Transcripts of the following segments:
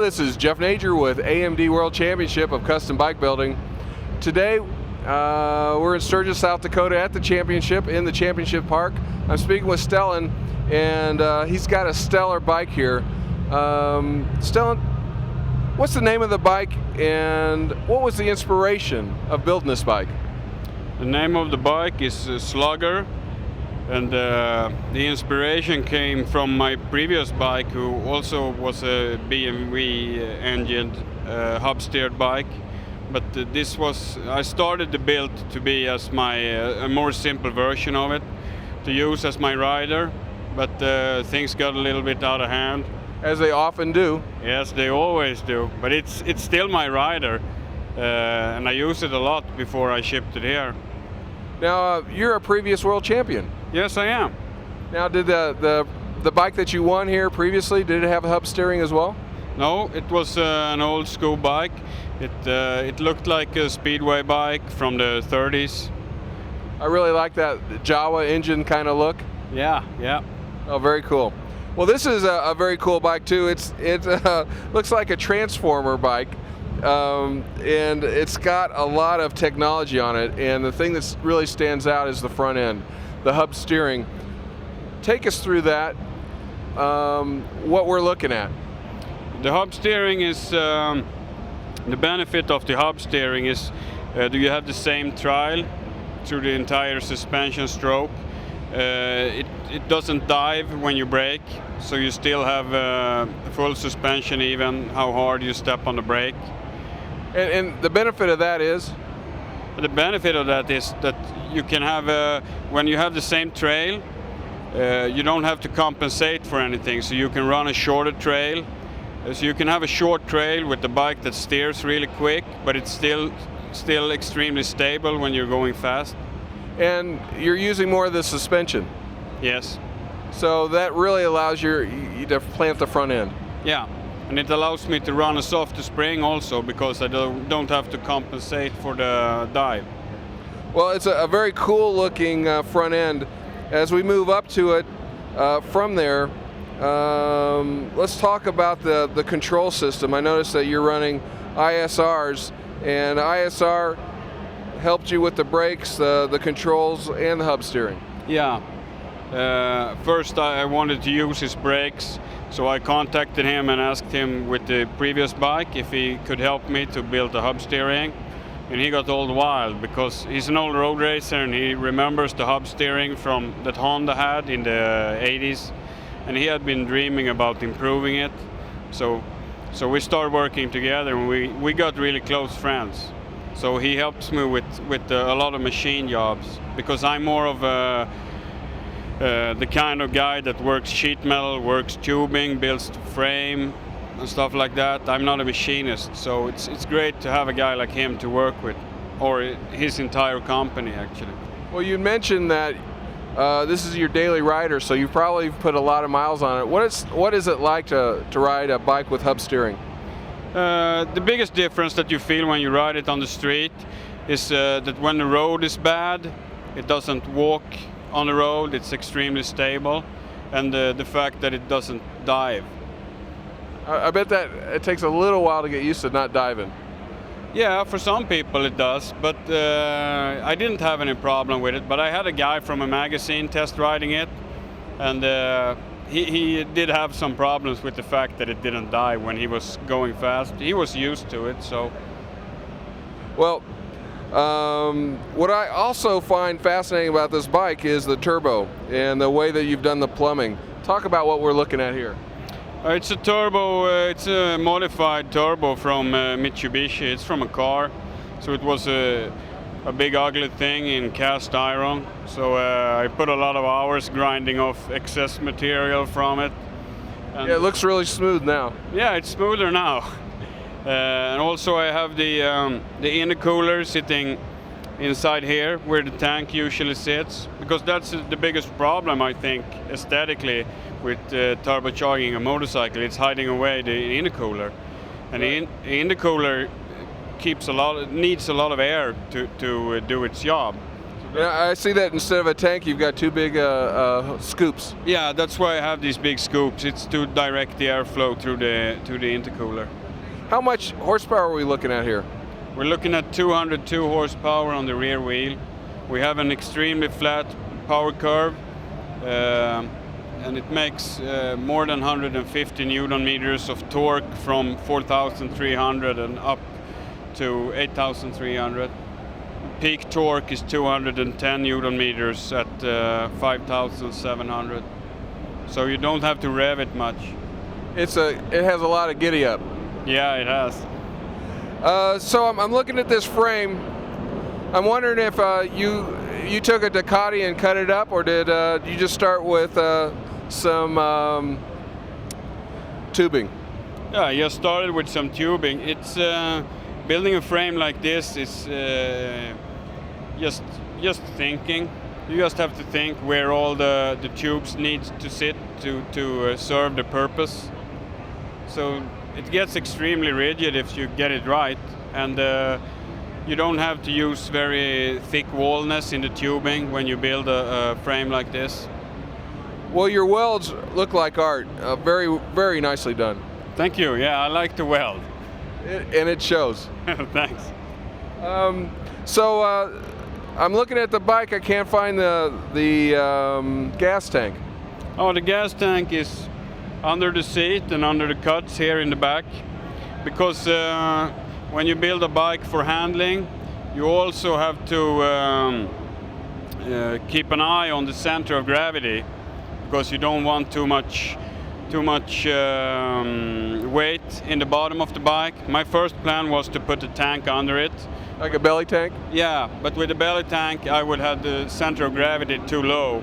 this is Jeff Nager with AMD World Championship of Custom Bike Building. Today, we're in Sturgis, South Dakota at the championship, in the championship park. I'm speaking with Stellan, and he's got a stellar bike here. Stellan, what's the name of the bike, and what was the inspiration of building this bike? The name of the bike is Slugger, and the inspiration came from my previous bike, who also was a BMW engined hub steered bike. But this was, I started the build to be as my a more simple version of it, to use as my rider, but things got a little bit out of hand. As they often do. Yes, they always do, but it's still my rider, and I use it a lot before I shipped it here. Now, you're a previous world champion. Yes, I am. Now, did the bike that you won here previously, did it have a hub steering as well? No, it was an old school bike. It looked like a speedway bike from the 30s. I really like that Jawa engine kind of look. Yeah. Oh, very cool. Well, this is a very cool bike too. It looks like a transformer bike, and it's got a lot of technology on it. And the thing that really stands out is the front end, the hub steering. Take us through that. What we're looking at. The hub steering is the benefit of the hub steering is do you have the same trial through the entire suspension stroke. It doesn't dive when you brake, so you still have full suspension even how hard you step on the brake. And the benefit of that is? The benefit of that is that you can have, when you have the same trail, you don't have to compensate for anything, so you can run a shorter trail. So you can have a short trail with the bike that steers really quick, but it's still extremely stable when you're going fast. And you're using more of the suspension. Yes. So that really allows you to plant the front end. Yeah, and it allows me to run a softer spring also, because I don't have to compensate for the dive. Well, it's a very cool looking front end. As we move up to it from there, let's talk about the control system. I noticed that you're running ISRs, and ISR helped you with the brakes, the controls, and the hub steering. Yeah. First I wanted to use his brakes, so I contacted him and asked him with the previous bike if he could help me to build the hub steering. And he got all wild because he's an old road racer and he remembers the hub steering from that Honda had in the 80s. And he had been dreaming about improving it. So we started working together, and we got really close friends. So he helps me with a lot of machine jobs, because I'm more of the kind of guy that works sheet metal, works tubing, builds the frame and stuff like that. I'm not a machinist, so it's great to have a guy like him to work with, or his entire company actually. Well, you mentioned that this is your daily rider, so you probably put a lot of miles on it. What is it like to ride a bike with hub steering? The biggest difference that you feel when you ride it on the street is that when the road is bad, it doesn't walk on the road, it's extremely stable, and the fact that it doesn't dive. I bet that it takes a little while to get used to not diving. Yeah, for some people it does, but I didn't have any problem with it. But I had a guy from a magazine test riding it, and he did have some problems with the fact that it didn't dive when he was going fast. He was used to it, so. Well, what I also find fascinating about this bike is the turbo and the way that you've done the plumbing. Talk about what we're looking at here. It's a turbo, it's a modified turbo from Mitsubishi. It's from a car, so it was a big ugly thing in cast iron. So I put a lot of hours grinding off excess material from it. And yeah, it looks really smooth now. Yeah, it's smoother now. And also I have the intercooler sitting inside here where the tank usually sits, because that's the biggest problem, I think, aesthetically with turbocharging a motorcycle. It's hiding away the intercooler, and the intercooler needs a lot of air to do its job. Yeah, I see that instead of a tank, you've got two big scoops. Yeah, that's why I have these big scoops. It's to direct the airflow through to the intercooler. How much horsepower are we looking at here? We're looking at 202 horsepower on the rear wheel. We have an extremely flat power curve, and it makes more than 150 Newton meters of torque from 4,300 and up to 8,300. Peak torque is 210 Newton meters at 5,700. So you don't have to rev it much. It has a lot of giddy up. Yeah, it has. So I'm looking at this frame. I'm wondering if you took a Ducati and cut it up, or did you just start with some tubing? Yeah, I just started with some tubing. It's building a frame like this is just thinking. You just have to think where all the tubes need to sit to serve the purpose. So it gets extremely rigid if you get it right, and you don't have to use very thick walnut in the tubing when you build a frame like this. Well, your welds look like art. Very, very nicely done. Thank you. Yeah, I like to weld. And it shows. Thanks. So I'm looking at the bike. I can't find the gas tank. Oh, the gas tank is under the seat and under the cuts here in the back, because when you build a bike for handling, you also have to keep an eye on the center of gravity, because you don't want too much weight in the bottom of the bike. My first plan was to put a tank under it. Like a belly tank? Yeah, but with the belly tank I would have the center of gravity too low.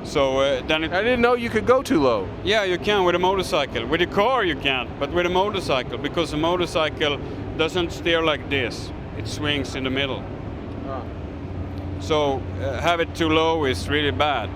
So then I didn't know you could go too low. Yeah, you can with a motorcycle. With a car you can't, but with a motorcycle, because a motorcycle doesn't steer like this. It swings in the middle. Ah. So have it too low is really bad.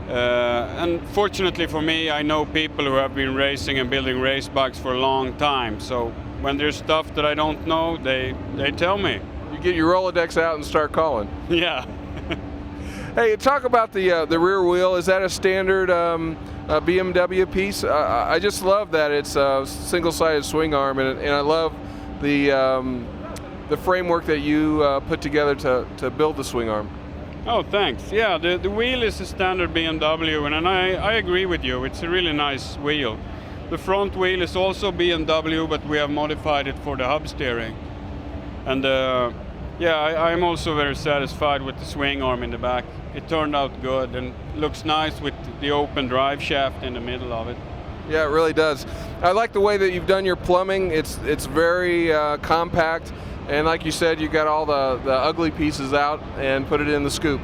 And fortunately for me, I know people who have been racing and building race bikes for a long time. So when there's stuff that I don't know, they tell me. You get your Rolodex out and start calling. Yeah. Hey, talk about the rear wheel. Is that a standard BMW piece? I just love that it's a single-sided swing arm, and I love the framework that you put together to build the swing arm. Oh, thanks. Yeah, the wheel is a standard BMW, and I agree with you. It's a really nice wheel. The front wheel is also BMW, but we have modified it for the hub steering. And yeah, I'm also very satisfied with the swing arm in the back. It turned out good and looks nice with the open drive shaft in the middle of it. Yeah, it really does. I like the way that you've done your plumbing. It's very compact, and like you said, you got all the ugly pieces out and put it in the scoop.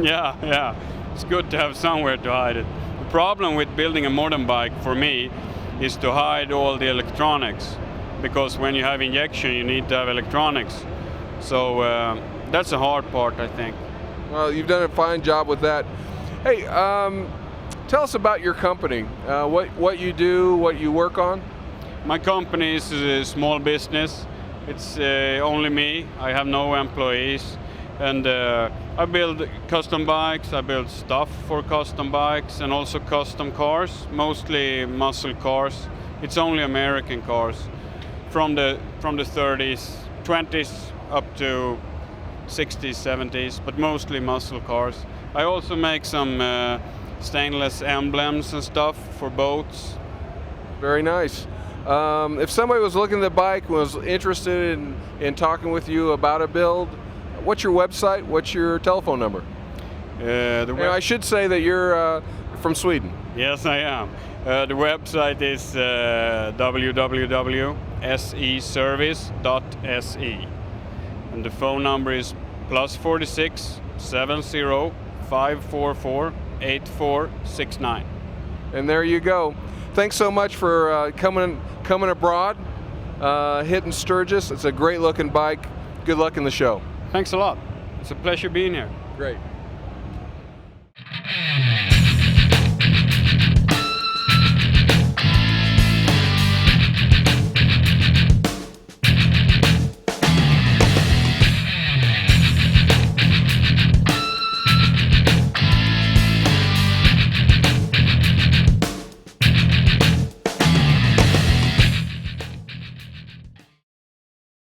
Yeah. It's good to have somewhere to hide it. The problem with building a mountain bike for me is to hide all the electronics, because when you have injection you need to have electronics. So that's the hard part, I think. Well, you've done a fine job with that. Hey, tell us about your company. What you do, what you work on? My company is a small business. It's only me. I have no employees. And I build custom bikes, I build stuff for custom bikes, and also custom cars, mostly muscle cars. It's only American cars from the 30s, 20s up to 60s, 70s, but mostly muscle cars. I also make some stainless emblems and stuff for boats. Very nice. If somebody was looking at the bike, was interested in talking with you about a build, what's your website? What's your telephone number? I should say that you're from Sweden. Yes, I am. The website is www.seservice.se. And the phone number is +46 70 544 8469. And there you go. Thanks so much for coming abroad, hitting Sturgis. It's a great looking bike. Good luck in the show. Thanks a lot. It's a pleasure being here. Great.